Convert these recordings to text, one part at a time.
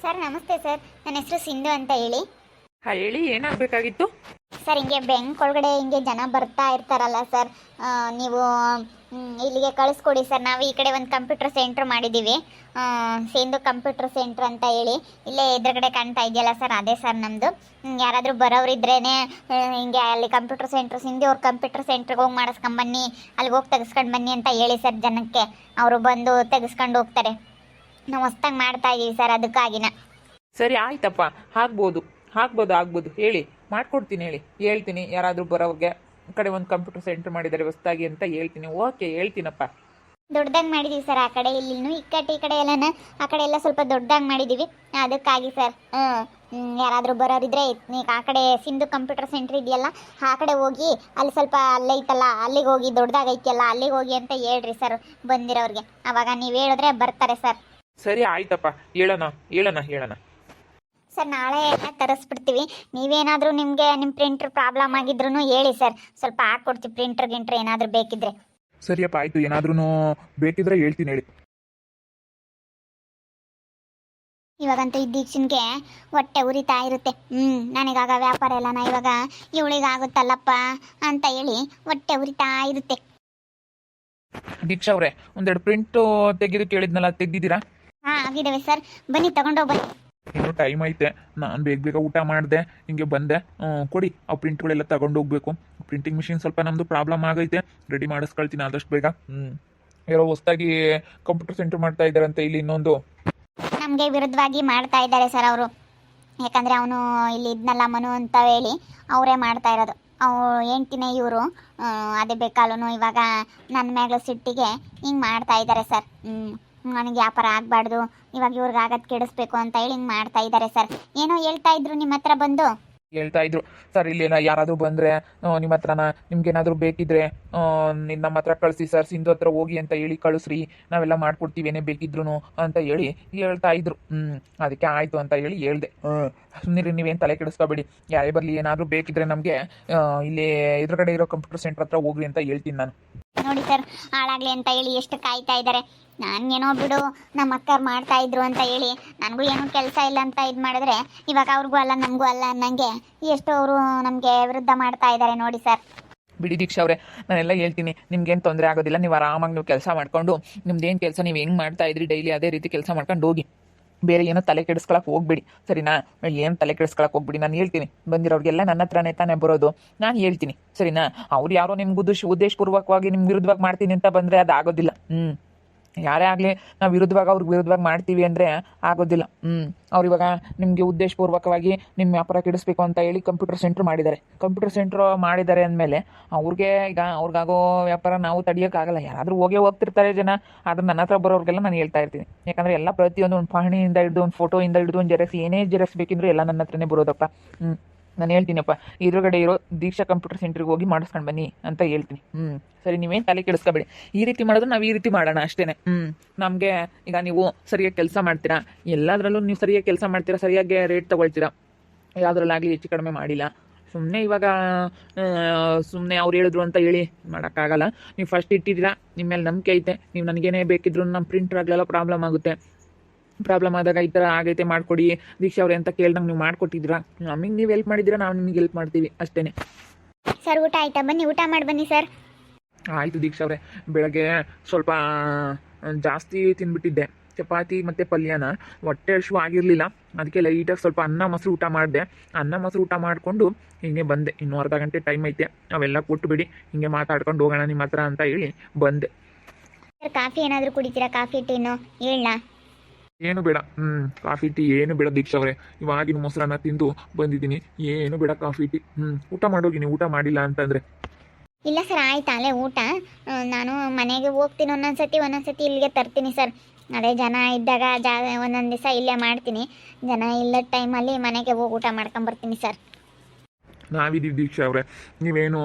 Sir ನಮಸ್ತೆ sir, ನನ್ನ ಹೆಸರು ಸಿಂಧು ಅಂತ ಹೇಳಿ. ಹೇಳಿ, ಏನಾಗಬೇಕಾಗಿತ್ತು? ಸರ್ ಹಿಂಗೆ ಬ್ಯಾಂಕ್ ಒಳಗಡೆ ಹಿಂಗೆ ಜನ ಬರ್ತಾ ಇರ್ತಾರಲ್ಲ ಸರ್, ನೀವು ಇಲ್ಲಿಗೆ ಕಳಿಸ್ಕೊಡಿ ಸರ್. ನಾವು ಈ ಕಡೆ ಒಂದು ಕಂಪ್ಯೂಟರ್ ಸೆಂಟ್ರ್ ಮಾಡಿದ್ದೀವಿ, ಸಿಂಧು ಕಂಪ್ಯೂಟರ್ ಸೆಂಟ್ರ್ ಅಂತ ಹೇಳಿ. ಇಲ್ಲೇ ಎದುರುಗಡೆ ಕಾಣ್ತಾ ಇದೆಯಲ್ಲ ಸರ್, ಅದೇ ಸರ್ ನಮ್ಮದು. ಯಾರಾದರೂ ಬರೋರಿದ್ರೇ ಹಿಂಗೆ ಅಲ್ಲಿ ಕಂಪ್ಯೂಟರ್ ಸೆಂಟ್ರ್ ಸಿಂಧು ಅವ್ರ ಕಂಪ್ಯೂಟರ್ ಸೆಂಟ್ರಿಗೆ ಹೋಗಿ ಮಾಡಿಸ್ಕೊಂಬನ್ನಿ, ಅಲ್ಲಿಗೆ ಹೋಗಿ ತೆಗೆಸ್ಕೊಂಡು ಬನ್ನಿ ಅಂತ ಹೇಳಿ ಸರ್ ಜನಕ್ಕೆ. ಅವರು ಬಂದು ತೆಗೆಸ್ಕೊಂಡು ಹೋಗ್ತಾರೆ. ನಾವು ಹೊಸ್ದಾಗಿ ಮಾಡ್ತಾ ಇದ್ದೀವಿ ಸರ್, ಅದಕ್ಕಾಗಿನ. ಸರಿ ಆಯ್ತಪ್ಪ, ಆಗ್ಬೋದು ಹೇಳಿ, ಮಾಡ್ಕೊಡ್ತೀನಿ. ಹೇಳ್ತೀನಿ ಯಾರಾದರೂ ಬರೋರಿಗೆ ಈ ಕಡೆ ಒಂದು ಕಂಪ್ಯೂಟರ್ ಸೆಂಟರ್ ಮಾಡಿದ್ದಾರೆ ಹೊಸ್ದಾಗಿ ಅಂತ ಹೇಳ್ತೀನಿ. ಓಕೆ, ಹೇಳ್ತೀನಪ್ಪ. ದೊಡ್ಡದಾಗಿ ಮಾಡಿದ್ದೀವಿ ಸರ್, ಆ ಕಡೆ ಇಲ್ಲಿನೂ ಈ ಕಡೆ ಎಲ್ಲನ ಆ ಕಡೆ ಎಲ್ಲ ಸ್ವಲ್ಪ ದೊಡ್ಡದಾಗಿ ಮಾಡಿದ್ದೀವಿ, ಅದಕ್ಕಾಗಿ ಸರ್. ಯಾರಾದರೂ ಬರೋರಿದ್ರೆ ಆ ಕಡೆ ಸಿಂಧು ಕಂಪ್ಯೂಟರ್ ಸೆಂಟರ್ ಇದೆಯಲ್ಲ, ಆ ಕಡೆ ಹೋಗಿ ಅಲ್ಲಿ ಸ್ವಲ್ಪ ಅಲ್ಲೈತಲ್ಲ, ಅಲ್ಲಿಗೆ ಹೋಗಿ ದೊಡ್ಡದಾಗೈತಿಯಲ್ಲ, ಅಲ್ಲಿಗೆ ಹೋಗಿ ಅಂತ ಹೇಳ್ರಿ ಸರ್ ಬಂದಿರೋರಿಗೆ. ಆವಾಗ ನೀವು ಹೇಳಿದ್ರೆ ಬರ್ತಾರೆ ಸರ್. ಸರಿ ಆಯ್ತಪ್ಪ, ಹೇಳೋಣ. ಸರ್ ನಾಳೆ ಎಲ್ಲ ತರಿಸ್ಬಿಡ್ತೀವಿ. ನೀವೇನಾದರೂ ನಿಮ್ಮ ಪ್ರಿಂಟ್ರ್ ಪ್ರಾಬ್ಲಮ್ ಆಗಿದ್ರು ಹೇಳಿ ಸರ್, ಸ್ವಲ್ಪ ಹಾಕ್ಕೊಡ್ತೀವಿ. ಗಿಂಟ್ರ್ ಏನಾದರೂ ಬೇಕಿದ್ರೆ. ಸರಿಯಪ್ಪ, ಆಯಿತು. ಏನಾದ್ರೂ ಬೇಕಿದ್ರೆ ಹೇಳ್ತೀನಿ, ಹೇಳಿ. ಇವಾಗಂತೂ ಈ ದೀಕ್ಷನ್ಗೆ ಹೊಟ್ಟೆ ಉರಿತಾ ಇರುತ್ತೆ. ನನಗಾಗ ವ್ಯಾಪಾರ ಎಲ್ಲನ ಇವಾಗ ಇವಳಿಗಾಗುತ್ತಲ್ಲಪ್ಪ ಅಂತ ಹೇಳಿ ಹೊಟ್ಟೆ ಉರಿತಾ ಇರುತ್ತೆ. ದೀಕ್ಷಾ ಅವರೇ, ಒಂದೆರಡು ಪ್ರಿಂಟು ತೆಗೆದು ಕೇಳಿದ್ನಲ್ಲ, ತೆಗ್ದಿದ್ದೀರಾ? ಹಾಂ ಆಗಿದ್ದಾವೆ ಸರ್, ಬನ್ನಿ ತಗೊಂಡೋಗಿ ಬನ್ನಿ. ಇನ್ನೂ ಟೈಮ್ ಐತೆ, ನಾನು ಬೇಗ ಊಟ ಮಾಡಿದೆ, ಹಿಂಗೆ ಬಂದೆ. ಕೊಡಿ, ಆ ಪ್ರಿಂಟ್ಗಳೆಲ್ಲ ತಗೊಂಡು ಹೋಗ್ಬೇಕು. ಪ್ರಿಂಟಿಂಗ್ ಮಿಷಿನ್ ಸ್ವಲ್ಪ ನಮ್ಮದು ಪ್ರಾಬ್ಲಮ್ ಆಗೈತೆ, ರೆಡಿ ಮಾಡಿಸ್ಕೊಳ್ತೀನಿ ಆದಷ್ಟು ಬೇಗ. ಯಾರೋ ಹೊಸ್ದಾಗಿ ಕಂಪ್ಯೂಟರ್ ಸೆಂಟರ್ ಮಾಡ್ತಾ ಇದ್ದಾರಂತೆ ಇಲ್ಲಿ ಇನ್ನೊಂದು. ನಮಗೆ ವಿರುದ್ಧವಾಗಿ ಮಾಡ್ತಾ ಇದ್ದಾರೆ ಸರ್ ಅವರು. ಯಾಕಂದರೆ ಅವನು ಇಲ್ಲಿ ಇದ್ನಲ್ಲ ಮನು ಅಂತ ಹೇಳಿ ಅವರೇ ಮಾಡ್ತಾ ಇರೋದು. ಅವ್ರು ಹೆಂಡ್ತಿನೇ ಇವರು. ಅದೇ ಬೇಕಾಲೂ ಇವಾಗ ನನ್ನ ಮ್ಯಾಗ್ಲ ಸಿಟ್ಟಿಗೆ ಹಿಂಗೆ ಮಾಡ್ತಾ ಇದ್ದಾರೆ ಸರ್. ನನಗೆ ವ್ಯಾಪಾರ ಆಗಬಾರ್ದು, ಇವಾಗ ಇವ್ರಿಗೆ ಆಗೋದು ಕೆಡಿಸ್ಬೇಕು ಅಂತ ಹೇಳಿ ಹಿಂಗೆ ಮಾಡ್ತಾ ಇದ್ದಾರೆ ಸರ್. ಏನೋ ಹೇಳ್ತಾ ಇದ್ರು ನಿಮ್ಮ ಹತ್ರ ಬಂದು. ಹೇಳ್ತಾ ಇದ್ರು ಸರ್, ಇಲ್ಲಿ ಯಾರಾದರೂ ಬಂದರೆ ನಿಮ್ಮ ಹತ್ರನ ನಿಮ್ಗೇನಾದರೂ ಬೇಕಿದ್ರೆ ನಮ್ಮ ಹತ್ರ ಕಳಿಸಿ ಸರ್, ಸಿಂಧು ಹತ್ರ ಹೋಗಿ ಅಂತ ಹೇಳಿ ಕಳಿಸ್ರಿ, ನಾವೆಲ್ಲ ಮಾಡ್ಕೊಡ್ತೀವಿ ಏನೇ ಬೇಕಿದ್ರು ಅಂತ ಹೇಳಿ ಹೇಳ್ತಾ ಇದ್ರು. ಅದಕ್ಕೆ ಆಯಿತು ಅಂತ ಹೇಳಿ ಹೇಳ್ದೆ. ಸುಮ್ಮನಿರಿ, ನೀವೇನು ತಲೆ ಕೆಡಿಸ್ಕೋಬೇಡಿ. ಯಾರೇ ಬರಲಿ, ಏನಾದರೂ ಬೇಕಿದ್ರೆ ನಮಗೆ ಇಲ್ಲಿ ಎದುರುಗಡೆ ಇರೋ ಕಂಪ್ಯೂಟರ್ ಸೆಂಟರ್ ಹತ್ರ ಹೋಗ್ರಿ ಅಂತ ಹೇಳ್ತೀನಿ ನಾನು. ನೋಡಿ ಸರ್, ಹಾಳಾಗಲಿ ಅಂತ ಹೇಳಿ ಎಷ್ಟು ಕಾಯ್ತಾ ಇದ್ದಾರೆ. ನಾನೇನೋ ಬಿಡು, ನಮ್ಮ ಅಕ್ಕರು ಮಾಡ್ತಾ ಇದ್ರು ಅಂತ ಹೇಳಿ ನನಗೂ ಏನೋ ಕೆಲಸ ಇಲ್ಲ ಅಂತ ಇದು ಮಾಡಿದ್ರೆ, ಇವಾಗ ಅವ್ರಿಗೂ ಅಲ್ಲ ನಮಗೂ ಅಲ್ಲ ಅನ್ನಂಗೆ ಎಷ್ಟು ಅವರು ನಮಗೆ ವಿರುದ್ಧ ಮಾಡ್ತಾ ಇದ್ದಾರೆ ನೋಡಿ ಸರ್. ಬಿಡಿ ದೀಕ್ಷಾ ಅವರೇ, ನಾನೆಲ್ಲ ಹೇಳ್ತೀನಿ, ನಿಮ್ಗೇನು ತೊಂದರೆ ಆಗೋದಿಲ್ಲ. ನೀವು ಆರಾಮಾಗಿ ನೀವು ಕೆಲಸ ಮಾಡ್ಕೊಂಡು, ನಿಮ್ದೇನು ಕೆಲಸ ನೀವು ಹೆಂಗೆ ಮಾಡ್ತಾ ಇದ್ರಿ ಡೈಲಿ ಅದೇ ರೀತಿ ಕೆಲಸ ಮಾಡ್ಕೊಂಡು ಹೋಗಿ. ಬೇರೆ ಏನೋ ತಲೆ ಕೆಡಿಸ್ಕೊಳಕ್ಕೆ ಹೋಗ್ಬೇಡಿ, ಸರಿನಾ? ಏನು ತಲೆ ಕೆಡಿಸ್ಕೊಳಕ್ಕೆ ಹೋಗ್ಬಿಡಿ. ನಾನು ಹೇಳ್ತೀನಿ, ಬಂದಿರೋರಿಗೆಲ್ಲ ನನ್ನ ಹತ್ರನೇ ತಾನೇ ಬರೋದು, ನಾನು ಹೇಳ್ತೀನಿ, ಸರಿನಾ? ಅವ್ರು ಯಾರೋ ನಿಮ್ಗೆ ಉದ್ದೇಶಪೂರ್ವಕವಾಗಿ ನಿಮ್ಗೆ ವಿರುದ್ಧವಾಗಿ ಮಾಡ್ತೀನಿ ಅಂತ ಬಂದರೆ ಅದು ಆಗೋದಿಲ್ಲ. ಯಾರೇ ಆಗಲಿ, ನಾವು ಅವ್ರಿಗೆ ವಿರುದ್ಧವಾಗಿ ಮಾಡ್ತೀವಿ ಅಂದರೆ ಆಗೋದಿಲ್ಲ. ಅವ್ರು ಇವಾಗ ನಿಮಗೆ ಉದ್ದೇಶಪೂರ್ವಕವಾಗಿ ನಿಮ್ಮ ವ್ಯಾಪಾರ ಕೆಡಿಸ್ಬೇಕು ಅಂತ ಹೇಳಿ ಕಂಪ್ಯೂಟರ್ ಸೆಂಟ್ರ್ ಮಾಡಿದ್ದಾರೆ ಅಂದಮೇಲೆ ಅವ್ರಿಗಾಗೋ ವ್ಯಾಪಾರ ನಾವು ತಡೆಯೋಕ್ಕಾಗಲ್ಲ. ಯಾರಾದರೂ ಹೋಗ್ತಿರ್ತಾರೆ ಜನ. ಆದ್ರೆ ನನ್ನ ಹತ್ರ ಬರೋರಿಗೆಲ್ಲ ನಾನು ಹೇಳ್ತಾ ಇರ್ತೀನಿ, ಯಾಕಂದರೆ ಎಲ್ಲ ಪ್ರತಿಯೊಂದು ಒಂದು ಪಹಣಿಯಿಂದ ಹಿಡಿದು ಒಂದು ಫೋಟೋಯಿಂದ ಹಿಡಿದು ಒಂದು ಜೆರಾಕ್ಸ್, ಏನೇ ಜೆರಾಕ್ಸ್ ಬೇಕಿದ್ರು ಎಲ್ಲ ನನ್ನ ಹತ್ರನೇ ಬರೋದಪ್ಪ. ನಾನು ಹೇಳ್ತೀನಪ್ಪ, ಎದುರುಗಡೆ ಇರೋ ದೀಕ್ಷಾ ಕಂಪ್ಯೂಟರ್ ಸೆಂಟ್ರಿಗೆ ಹೋಗಿ ಮಾಡಿಸ್ಕೊಂಡು ಬನ್ನಿ ಅಂತ ಹೇಳ್ತೀನಿ. ಸರಿ, ನೀವೇನು ತಲೆ ಕೆಡಿಸ್ಕೊಬೇಡಿ. ಈ ರೀತಿ ಮಾಡಿದ್ರೆ ನಾವು ಈ ರೀತಿ ಮಾಡೋಣ ಅಷ್ಟೇ. ನಮಗೆ ಈಗ ನೀವು ಸರಿಯಾಗಿ ಕೆಲಸ ಮಾಡ್ತೀರಾ, ಎಲ್ಲದರಲ್ಲೂ ನೀವು ಸರಿಯಾಗಿ ಕೆಲಸ ಮಾಡ್ತೀರಾ, ಸರಿಯಾಗಿ ರೇಟ್ ತೊಗೊಳ್ತೀರಾ, ಯಾವುದ್ರಲ್ಲಾಗಲಿ ಹೆಚ್ಚು ಕಡಿಮೆ ಮಾಡಿಲ್ಲ. ಸುಮ್ಮನೆ ಅವ್ರು ಹೇಳಿದ್ರು ಅಂತ ಹೇಳಿ ಮಾಡೋಕ್ಕಾಗಲ್ಲ. ನೀವು ಫಸ್ಟ್ ಇಟ್ಟಿದ್ದೀರಾ, ನಿಮ್ಮ ಮೇಲೆ ನಂಬಿಕೆ ಐತೆ. ನೀವು ನನಗೇನೇ ಬೇಕಿದ್ರು ನಮ್ಮ ಪ್ರಿಂಟರ್ ಆಗಲೆಲ್ಲ ಪ್ರಾಬ್ಲಮ್ ಆಗುತ್ತೆ. ಪ್ರಾಬ್ಲಮ್ ಆದಾಗ ಈ ಥರ ಆಗೈತೆ ಮಾಡಿಕೊಡಿ ದೀಕ್ಷಾ ಅವ್ರೆ ಅಂತ ಕೇಳ್ದಂಗೆ ನೀವು ಮಾಡಿಕೊಟ್ಟಿದ್ದೀರಾ. ನಮಗೆ ನೀವು ಹೆಲ್ಪ್ ಮಾಡಿದ್ದೀರಾ, ನಾವು ನಿಮಗೆ ಹೆಲ್ಪ್ ಮಾಡ್ತೀವಿ ಅಷ್ಟೇ. ಸರ್ ಊಟ ಆಯ್ತಾ? ಬನ್ನಿ ಊಟ ಮಾಡಿ ಬನ್ನಿ ಸರ್. ಆಯಿತು ದೀಕ್ಷಾ ಅವರೇ, ಬೆಳಗ್ಗೆ ಸ್ವಲ್ಪ ಜಾಸ್ತಿ ತಿಂದ್ಬಿಟ್ಟಿದ್ದೆ, ಚಪಾತಿ ಮತ್ತು ಪಲ್ಯನ. ಹೊಟ್ಟೆ ಹಸಿವು ಆಗಿರಲಿಲ್ಲ, ಅದಕ್ಕೆ ಲೈಟಾಗಿ ಸ್ವಲ್ಪ ಅನ್ನ ಮೊಸರು ಊಟ ಮಾಡಿಕೊಂಡು ಹಿಂಗೆ ಬಂದೆ. ಇನ್ನೂ ಅರ್ಧ ಗಂಟೆ ಟೈಮ್ ಐತೆ, ಅವೆಲ್ಲ ಕೊಟ್ಟುಬಿಡಿ, ಹಿಂಗೆ ಮಾತಾಡ್ಕೊಂಡು ಹೋಗೋಣ ನಿಮ್ಮ ಹತ್ರ ಅಂತ ಹೇಳಿ ಬಂದೆ. ಸರ್ ಕಾಫಿ ಏನಾದರೂ ಕುಡಿತೀರಾ? ಕಾಫಿ ಟೀನು ಹೇಳ? ಏನು ಬೇಡ, ಕಾಫಿ ಟೀ ಏನು ಬೇಡ ದೀಕ್ಷಾ ಅವರೇ. ಇವಾಗಿನ ಮೊಸರನ್ನ ತಿಂದು ಬಂದಿದ್ದೀನಿ, ಏನು ಬೇಡ ಕಾಫಿ ಟೀ. ಊಟ ಮಾಡೋಗಿ, ನೀವು ಊಟ ಮಾಡಿಲ್ಲ ಅಂತಂದರೆ. ಇಲ್ಲ ಸರ್, ಆಯ್ತು ಅಲ್ಲೇ ಊಟ. ನಾನು ಮನೆಗೆ ಹೋಗ್ತೀನಿ, ಒಂದೊಂದ್ಸತಿ ಇಲ್ಲಿಗೆ ತರ್ತೀನಿ ಸರ್. ಅದೇ ಜನ ಇದ್ದಾಗ ಒಂದೊಂದು ದಿವಸ ಇಲ್ಲೇ ಮಾಡ್ತೀನಿ, ಜನ ಇಲ್ಲದ ಟೈಮಲ್ಲಿ ಮನೆಗೆ ಹೋಗಿ ಊಟ ಮಾಡ್ಕೊಂಬರ್ತೀನಿ ಸರ್. ನಾವಿದ್ದೀವಿ ದೀಕ್ಷಾ ಅವರೇ, ನೀವೇನು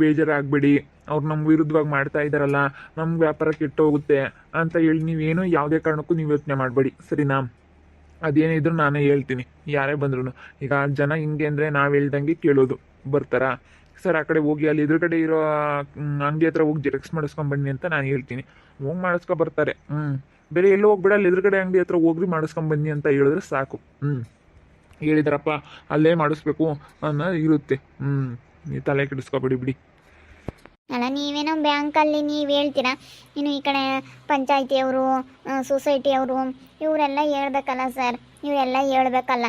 ಬೇಜಾರಾಗಬೇಡಿ. ಅವ್ರು ನಮ್ಮ ವಿರುದ್ಧವಾಗಿ ಮಾಡ್ತಾ ಇದ್ದಾರಲ್ಲ, ನಮ್ಮ ವ್ಯಾಪಾರ ಕೆಟ್ಟೋಗುತ್ತೆ ಅಂತ ಹೇಳಿ ನೀವೇನು ಯಾವುದೇ ಕಾರಣಕ್ಕೂ ನೀವು ಯೋಚನೆ ಮಾಡಬೇಡಿ, ಸರಿನಾ? ಅದೇನಿದ್ರು ನಾನೇ ಹೇಳ್ತೀನಿ, ಯಾರೇ ಬಂದ್ರು. ಈಗ ಜನ ಹಿಂಗೆ ಅಂದರೆ ನಾವು ಹೇಳ್ದಂಗೆ ಕೇಳೋದು, ಬರ್ತಾರಾ? ಸರ್ ಆ ಕಡೆ ಹೋಗಿ ಅಲ್ಲಿ ಎದುರುಗಡೆ ಇರೋ ಅಂಗಡಿ ಹತ್ರ ಹೋಗಿ ಜೆರಾಕ್ಸ್ ಮಾಡಿಸ್ಕೊಂಬನ್ನಿ ಅಂತ ನಾನು ಹೇಳ್ತೀನಿ. ಹೋಗಿ ಮಾಡಿಸ್ಕೊ ಬರ್ತಾರೆ. ಬೇರೆ ಎಲ್ಲೂ ಹೋಗ್ಬೇಡ, ಅಲ್ಲಿ ಎದುರುಗಡೆ ಅಂಗಡಿ ಹತ್ರ ಹೋಗ್ರಿ ಮಾಡಿಸ್ಕೊಂಬನ್ನಿ ಅಂತ ಹೇಳಿದ್ರೆ ಸಾಕು. ಹೇಳಿದಾರಪ್ಪ ಅಲ್ಲೇ ಮಾಡಿಸ್ಬೇಕು ಅನ್ನೋ ಇರುತ್ತೆ. ನೀವು ತಲೆ ಕೆಡಿಸ್ಕೊಬೇಡಿ ಬಿಡಿ. ಅಲ್ಲ, ನೀವೇನೋ ಬ್ಯಾಂಕಲ್ಲಿ ನೀವು ಹೇಳ್ತೀರಾ, ಇನ್ನು ಈ ಕಡೆ ಪಂಚಾಯಿತಿಯವರು, ಸೊಸೈಟಿಯವರು ಇವರೆಲ್ಲ ಹೇಳ್ಬೇಕಲ್ಲ ಸರ್, ಇವರೆಲ್ಲ ಹೇಳ್ಬೇಕಲ್ಲ.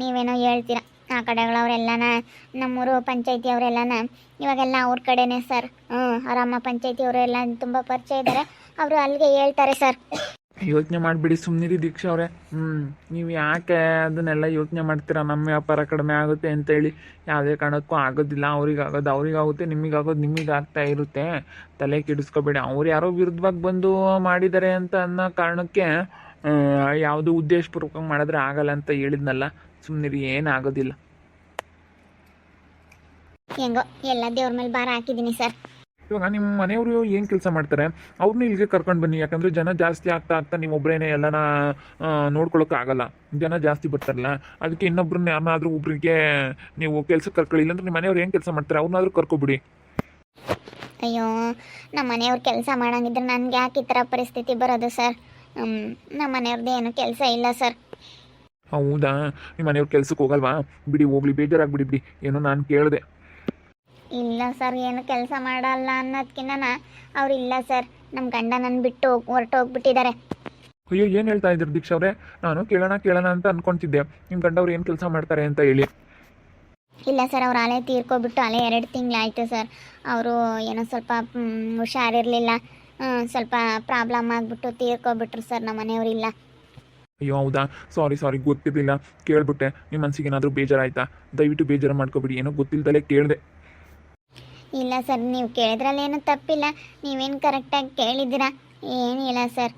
ನೀವೇನೋ ಹೇಳ್ತೀರಾ, ಆ ಕಡೆಗಳವರೆಲ್ಲನ, ನಮ್ಮೂರು ಪಂಚಾಯಿತಿಯವರೆಲ್ಲನ ಇವಾಗೆಲ್ಲ ಅವ್ರ ಕಡೆನೇ ಸರ್. ಆರಾಮ ಪಂಚಾಯಿತಿಯವರೆಲ್ಲ ತುಂಬ ಪರಿಚಯ ಇದ್ದಾರೆ, ಅವರು ಅಲ್ಲಿಗೆ ಹೇಳ್ತಾರೆ ಸರ್. ಯೋಚನೆ ಮಾಡಿಬಿಡಿ, ಸುಮ್ಮನಿರಿ ದೀಕ್ಷಾ ಅವರೇ. ನೀವು ಯಾಕೆ ಅದನ್ನೆಲ್ಲ ಯೋಚನೆ ಮಾಡ್ತೀರಾ? ನಮ್ಮ ವ್ಯಾಪಾರ ಕಡಿಮೆ ಆಗುತ್ತೆ ಅಂತೇಳಿ ಯಾವುದೇ ಕಾರಣಕ್ಕೂ ಆಗೋದಿಲ್ಲ. ಅವ್ರಿಗಾಗೋದು ಅವ್ರಿಗಾಗುತ್ತೆ, ನಿಮಗಾಗೋದು ನಿಮಗೆ ಆಗ್ತಾ ಇರುತ್ತೆ. ತಲೆ ಕೆಡಿಸ್ಕೋಬೇಡಿ. ಅವ್ರು ಯಾರೋ ವಿರುದ್ಧವಾಗಿ ಬಂದು ಮಾಡಿದ್ದಾರೆ ಅಂತ ಅನ್ನೋ ಕಾರಣಕ್ಕೆ ಯಾವುದು ಉದ್ದೇಶಪೂರ್ವಕವಾಗಿ ಮಾಡಿದ್ರೆ ಆಗಲ್ಲ ಅಂತ ಹೇಳಿದ್ನಲ್ಲ, ಸುಮ್ಮನಿರಿ, ಏನಾಗೋದಿಲ್ಲ. ಹೆಂಗೋ ಎಲ್ಲ ದೇವ್ರ ಮೇಲೆ ಭಾರ ಹಾಕಿದ್ದೀನಿ ಸರ್. ಇವಾಗ ನಿಮ್ಮ ಮನೆಯವರು ಏನು ಕೆಲಸ ಮಾಡ್ತಾರೆ ಅವ್ರನ್ನ ಇಲ್ಲಿಗೆ ಕರ್ಕೊಂಡು ಬನ್ನಿ. ಯಾಕಂದರೆ ಜನ ಜಾಸ್ತಿ ಆಗ್ತಾ ನೀವು ಒಬ್ಬರೇನೆ ಎಲ್ಲನ ನೋಡ್ಕೊಳ್ಳೋಕ್ಕಾಗಲ್ಲ. ಜನ ಜಾಸ್ತಿ ಬರ್ತಾರಲ್ಲ, ಅದಕ್ಕೆ ಇನ್ನೊಬ್ರನ್ನ ಯಾರನ್ನಾದ್ರೂ ಒಬ್ರಿಗೆ ನೀವು ಕೆಲ್ಸಕ್ಕೆ ಕರ್ಕೊಳ್ಳಿ. ಇಲ್ಲಾಂದ್ರೆ ನಿಮ್ಮ ಮನೆಯವ್ರು ಏನು ಕೆಲಸ ಮಾಡ್ತಾರೆ ಅವ್ರನ್ನಾದ್ರೂ ಕರ್ಕೊಬಿಡಿ. ಅಯ್ಯೋ, ನಮ್ಮ ಮನೆಯವ್ರು ಕೆಲಸ ಮಾಡಂಗಿದ್ರೆ ನನಗೆ ಯಾಕೆ ಈ ಥರ ಪರಿಸ್ಥಿತಿ ಬರೋದು ಸರ್? ನಮ್ಮ ಮನೆಯವ್ರದ್ದು ಏನು ಕೆಲಸ ಇಲ್ಲ ಸರ್. ಹೌದಾ? ನಿಮ್ಮ ಮನೆಯವ್ರು ಕೆಲ್ಸಕ್ಕೆ ಹೋಗಲ್ವಾ? ಬಿಡಿ, ಹೋಗ್ಲಿ, ಬೇಜಾರಾಗ್ಬಿಡಿ ಬಿಡಿ. ಏನೋ ನಾನು ಕೇಳಿದೆ. ಇಲ್ಲ ಸರ್, ಏನು ಕೆಲಸ ಮಾಡಲ್ಲ ಅನ್ನೋದಕ್ಕಿಂತ ಅವ್ರು ಇಲ್ಲ ಸರ್, ನಮ್ಮ ಗಂಡ ನನ್ನ ಬಿಟ್ಟು ಹೊರಟೋಗ್ಬಿಟ್ಟಿದ್ದಾರೆ. ಅಯ್ಯೋ, ಏನು ಹೇಳ್ತಾ ಇದ್ದೀರಿ ದೀಕ್ಷಾ ಅವರೇ? ನಾನು ಕೇಳೋಣ ಅಂತ ಅನ್ಕೊತಿದ್ದೆ ನಿಮ್ಮ ಗಂಡವ್ರು ಏನು ಕೆಲಸ ಮಾಡ್ತಾರೆ ಅಂತ ಹೇಳಿ. ಇಲ್ಲ ಸರ್, ಅವ್ರು ಅಲೆ ತೀರ್ಕೊಬಿಟ್ಟು ಅಲೆ 2 ತಿಂಗಳಾಯಿತು ಸರ್. ಅವರು ಏನೋ ಸ್ವಲ್ಪ ಹುಷಾರಿರಲಿಲ್ಲ, ಸ್ವಲ್ಪ ಪ್ರಾಬ್ಲಮ್ ಆಗಿಬಿಟ್ಟು ತೀರ್ಕೊಬಿಟ್ರು ಸರ್. ನಮ್ಮ ಮನೆಯವರಿಲ್ಲ. ಅಯ್ಯೋ, ಹೌದಾ? ಸಾರಿ, ಗೊತ್ತಿರಲಿಲ್ಲ, ಕೇಳ್ಬಿಟ್ಟೆ. ನಿಮ್ಮ ಮನಸ್ಸಿಗೆ ಏನಾದರೂ ಬೇಜಾರಾಯ್ತಾ? ದಯವಿಟ್ಟು ಬೇಜಾರು ಮಾಡ್ಕೊಬಿಡಿ, ಏನೋ ಗೊತ್ತಿಲ್ದಲೇ ಕೇಳಿದೆ. ಇಲ್ಲ ಸರ್, ನೀವು ಕೇಳಿದ್ರಲ್ಲಿ ಏನೂ ತಪ್ಪಿಲ್ಲ, ನೀವೇನು ಕರೆಕ್ಟಾಗಿ ಕೇಳಿದ್ದೀರಾ, ಏನಿಲ್ಲ ಸರ್.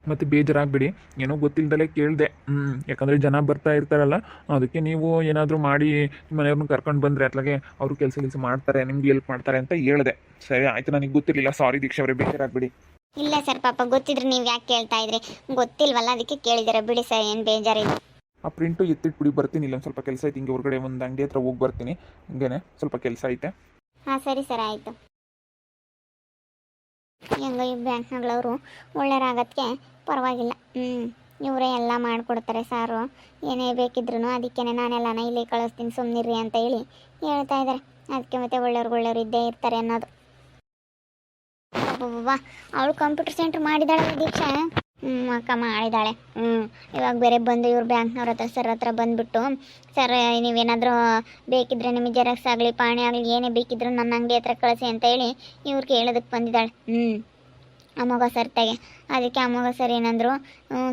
ಮತ್ತು ಬೇಜಾರಾಗ್ಬಿಡಿ, ಏನೋ ಗೊತ್ತಿಲ್ದಲೇ ಕೇಳಿದೆ. ಯಾಕಂದರೆ ಜನ ಬರ್ತಾ ಇರ್ತಾರಲ್ಲ, ಅದಕ್ಕೆ ನೀವು ಏನಾದರೂ ಮಾಡಿ ನಿಮ್ಮ ಮನೆಯವ್ರನ್ನ ಕರ್ಕೊಂಡು ಬಂದರೆ ಅತ್ಲಾಗೆ ಅವರು ಕೆಲಸ ಮಾಡ್ತಾರೆ, ನಿಮ್ಗೆ ಹೆಲ್ಪ್ ಮಾಡ್ತಾರೆ ಅಂತ ಹೇಳಿದೆ. ಸರಿ ಆಯಿತು, ನನಗೆ ಗೊತ್ತಿರಲಿಲ್ಲ. ಸಾರಿ ದೀಕ್ಷಾ ಅವರೇ, ಬೇಜಾರಾಗ್ಬಿಡಿ. ಇಲ್ಲ ಸರ್, ಪಾಪ ಗೊತ್ತಿದ್ರೆ ನೀವು ಯಾಕೆ ಕೇಳ್ತಾ ಇದ್ರಿ? ಗೊತ್ತಿಲ್ವಲ್ಲ, ಅದಕ್ಕೆ ಕೇಳಿದ್ದೀರ ಬಿಡಿ ಸರ್, ಏನು ಬೇಜಾರಿಲ್ಲ. ಆ ಪ್ರಿಂಟು ಎತ್ತಿಟ್ಬಿಡಿ, ಬರ್ತೀನಿ. ಇಲ್ಲ ಸ್ವಲ್ಪ ಕೆಲಸ ಐತೆ, ಹಿಂಗೆ ಹೊರಗಡೆ ಒಂದು ಅಂಗಡಿ ಹತ್ರ ಹೋಗಿ ಬರ್ತೀನಿ. ಹಿಂಗೇನೆ ಸ್ವಲ್ಪ ಕೆಲಸ ಐತೆ. ಹಾಂ ಸರಿ ಸರ್, ಆಯಿತು. ಹೆಂಗೋ ಈ ಬ್ಯಾಂಕ್ನಗಳವರು ಒಳ್ಳೆಯರಾಗಕ್ಕೆ ಪರವಾಗಿಲ್ಲ. ಇವರೇ ಎಲ್ಲ ಮಾಡಿಕೊಡ್ತಾರೆ ಸಾರು, ಏನೇ ಬೇಕಿದ್ರು. ಅದಕ್ಕೆ ನಾನೆಲ್ಲನ ಇಲ್ಲಿ ಕಳಿಸ್ತೀನಿ, ಸುಮ್ಮನಿರ್ರಿ ಅಂತ ಹೇಳಿ ಹೇಳ್ತಾ ಇದ್ದಾರೆ. ಅದಕ್ಕೆ ಮತ್ತೆ ಒಳ್ಳೆಯವ್ರು ಇದ್ದೇ ಇರ್ತಾರೆ ಅನ್ನೋದು. ಅಬ್ಬಬ್ಬಾ, ಅವಳು ಕಂಪ್ಯೂಟರ್ ಸೆಂಟ್ರ್ ಮಾಡಿದಾಳೆ ದೀಕ್ಷಾ. ಅಕ್ಕ ಮಾಡಿದಾಳೆ. ಇವಾಗ ಬೇರೆ ಬಂದು ಇವ್ರು ಬ್ಯಾಂಕ್ನವ್ರ ಹತ್ರ ಸರ್ ಹತ್ರ ಬಂದುಬಿಟ್ಟು, ಸರ್ ನೀವೇನಾದರೂ ಬೇಕಿದ್ರೆ ನಿಮಗೆ ಜೆರಾಕ್ಸ್ ಆಗಲಿ ಪಾಣಿ ಆಗಲಿ ಏನೇ ಬೇಕಿದ್ರು ನನ್ನ ಅಂಗಡಿ ಹತ್ರ ಕಳಿಸಿ ಅಂತ ಹೇಳಿ ಇವ್ರಿಗೆ ಹೇಳೋದಕ್ಕೆ ಬಂದಿದ್ದಾಳೆ. ಅಮ್ಮಗ ಸರ್ ತೆಗೆ. ಅದಕ್ಕೆ ಅಮ್ಮಗ ಸರ್ ಏನಂದರು,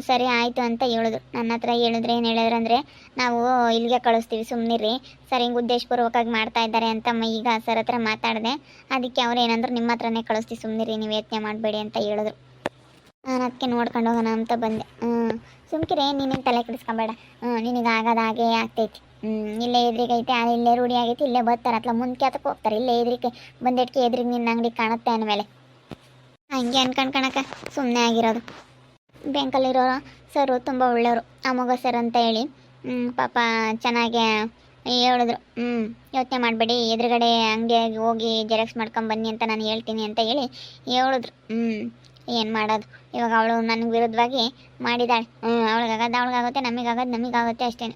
ಸರಿ ಆಯಿತು ಅಂತ ಹೇಳಿದ್ರು. ನನ್ನ ಹತ್ರ ಹೇಳಿದ್ರೆ ಏನು ಹೇಳಿದ್ರು ಅಂದರೆ, ನಾವು ಇಲ್ಲಿಗೆ ಕಳಿಸ್ತೀವಿ, ಸುಮ್ಮನಿರಿ ಸರ್, ಹಿಂಗೆ ಉದ್ದೇಶಪೂರ್ವಕವಾಗಿ ಮಾಡ್ತಾ ಇದ್ದಾರೆ ಅಂತ ಈಗ ಸರ್ ಹತ್ರ ಮಾತಾಡಿದೆ. ಅದಕ್ಕೆ ಅವ್ರು ಏನಂದ್ರು, ನಿಮ್ಮ ಹತ್ರನೇ ಕಳಿಸ್ತೀವಿ, ಸುಮ್ಮನಿರಿ, ನೀವು ಯತ್ನೆ ಮಾಡಬೇಡಿ ಅಂತ ಹೇಳಿದ್ರು. ನಾನು ಅದಕ್ಕೆ ನೋಡ್ಕೊಂಡು ಹೋಗೋಣ ಅಂತ ಬಂದೆ. ಸುಮ್ಕಿರೇ, ನೀನೇನು ತಲೆ ಕೆಡಿಸ್ಕೊಬೇಡ. ನಿನಗೆ ಆಗೋದು ಹಾಗೇ ಆಗ್ತೈತಿ. ಇಲ್ಲೇ ಎದುರಿಗೈತೆ, ಇಲ್ಲೇ ರೂಢಿ ಆಗೈತಿ, ಇಲ್ಲೇ ಬರ್ತಾರೆ ಅತ್ಲ ಮುಂದೆ ಅದಕ್ಕೆ ಹೋಗ್ತಾರೆ. ಇಲ್ಲೇ ಎದುರಿಗೆ ಬಂದಿಟ್ಕೆ ಎದುರಿಗೆ ನಿನ್ನ ಅಂಗಡಿ ಕಾಣುತ್ತೆ ಅಂದಮೇಲೆ ಹಂಗೆ ಅನ್ಕಣಕ ಸುಮ್ಮನೆ ಆಗಿರೋದು. ಬ್ಯಾಂಕಲ್ಲಿರೋ ಸರು ತುಂಬ ಒಳ್ಳೆಯವರು, ಅಮೋಘ ಸರ್ ಅಂತ ಹೇಳಿ. ಪಾಪ ಚೆನ್ನಾಗೆ ಹೇಳಿದ್ರು. ಯೋಚನೆ ಮಾಡಬೇಡಿ, ಎದುರುಗಡೆ ಅಂಗಡಿಯಾಗಿ ಹೋಗಿ ಜೆರಾಕ್ಸ್ ಮಾಡ್ಕೊಂಬನ್ನಿ ಅಂತ ನಾನು ಹೇಳ್ತೀನಿ ಅಂತ ಹೇಳಿ ಹೇಳಿದ್ರು. ಏನು ಮಾಡೋದು, ಇವಾಗ ಅವಳು ನನಗೆ ವಿರುದ್ಧವಾಗಿ ಮಾಡಿದಾಳೆ. ಅವಳಿಗಾಗುತ್ತೆ, ನಮಗಾಗುತ್ತೆ ಅಷ್ಟೇ.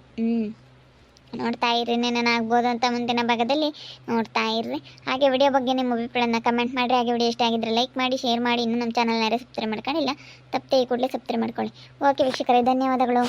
ನೋಡ್ತಾ ಇರ್ರಿ, ಏನೇನಾಗ್ಬೋದು ಅಂತ ಮುಂದಿನ ಭಾಗದಲ್ಲಿ ನೋಡ್ತಾ ಇರ್ರಿ. ಹಾಗೆ ವಿಡಿಯೋ ಬಗ್ಗೆ ನಿಮ್ಮ ಅಭಿಪ್ರಾಯನ ಕಮೆಂಟ್ ಮಾಡಿರಿ. ಹಾಗೆ ವಿಡಿಯೋ ಇಷ್ಟ ಆಗಿದ್ರೆ ಲೈಕ್ ಮಾಡಿ, ಶೇರ್ ಮಾಡಿ. ಇನ್ನೂ ನಮ್ಮ ಚಾನಲ್ನ ಯಾರೇ ಸಬ್ಸ್ಕ್ರೈಬ್ ಮಾಡ್ಕೊಂಡಿಲ್ಲ, ತಪ್ಪದೆ ಈ ಕೂಡಲೇ ಸಬ್ಸ್ಕ್ರೈಬ್ ಮಾಡ್ಕೊಳ್ಳಿ. ಓಕೆ ವೀಕ್ಷಕರೇ, ಧನ್ಯವಾದಗಳು.